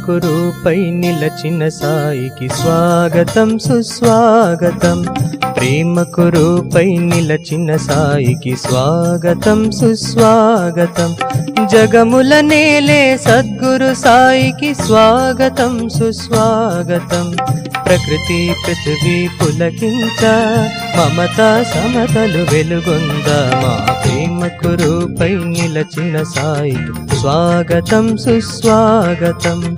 కురుపై నిలచిన సాయికి స్వాగతం సుస్వాగతం. ప్రేమ కురుపై నిలచిన సాయికి స్వాగతం సుస్వాగతం. జగముల నేలే సద్గురు సాయికి స్వాగతం సుస్వాగతం. ప్రకృతి పృథివీ పులకించ మమతా సమతలు వెలుగొంద మా ప్రేమ కురుపై నిలచిన సాయికి స్వాగతం సుస్వాగతం.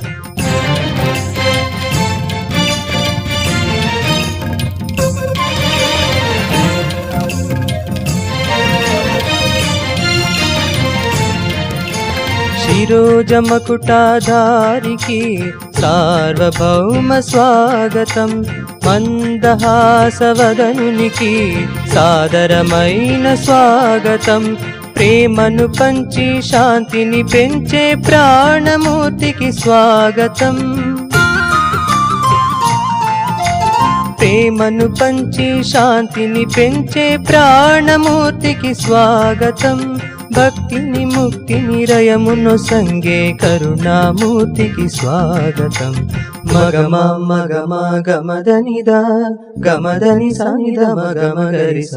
శిరోజమకుటాధారికి సార్వభౌమ స్వాగతం. మందహాసవదనునికి సాదరమైన స్వాగతం. ప్రేమను పంచి శాంతిని పెంచే ప్రాణమూర్తికి స్వాగతం. ప్రేమను పంచి శాంతిని పెంచే ప్రాణమూర్తికి స్వాగతం. భక్తిని ముక్తిని రయమును సంగే కరుణామూర్తికి స్వాగతం. మగమ మగమ గమదనిదా గమదని సనిద మగమ గరిస.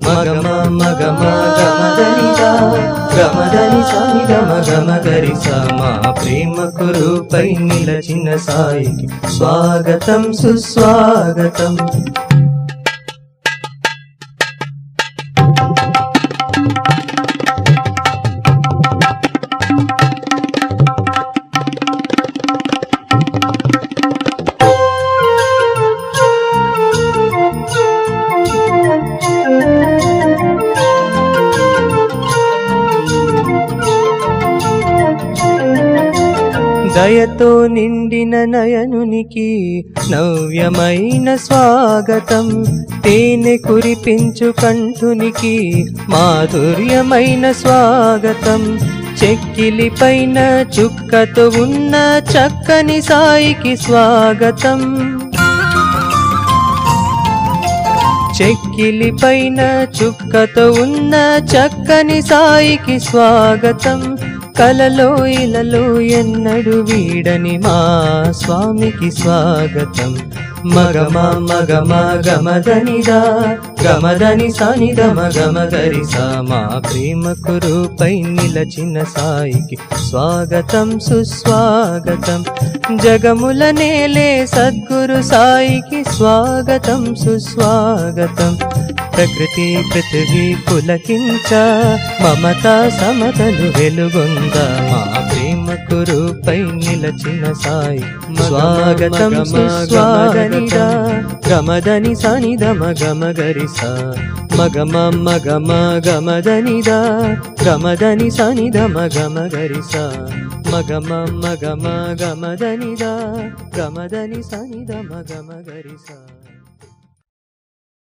మగమ మగమ గమదనిదా గమదని సనిద మగమ గరిస. మా ప్రేమ కురుపై నిలచిన సాయికి స్వాగతం సుస్వాగతం. దయతో నిండిన నయనునికి నవ్యమైన స్వాగతం. తేనె కురిపించు కంఠునికి మాధుర్యమైన స్వాగతం. చెక్కిలి పైన చుక్కతో ఉన్న చక్కని సాయికి స్వాగతం. చెక్కిలి పైన చుక్కతో ఉన్న చక్కని సాయికి స్వాగతం. కలలో ఇలలో ఎన్నడు వీడని మా స్వామికి స్వాగతం. మగమ మగమ గమదనిదా గమదని సనిద మగమ గరిస. మా ప్రేమ కురుపై నిలచిన సాయికి స్వాగతం సుస్వాగతం. జగముల నేలే సద్గురు సాయికి స్వాగతం సుస్వాగతం. ప్రకృతి పృథివీ పులకించ మమతా సమతలు వెలుగొంద మా ప్రేమ కురుపై నిలచిన సాయి స్వాగతం సుస్వాగతం. గమదని సనిద మగమ గరిస. మగమ మగమ గమదనిదా గమదని సనిద మగమ గరిస. మగమ మగమ గమదనిదా గమదని సనిద మగమ గరిస.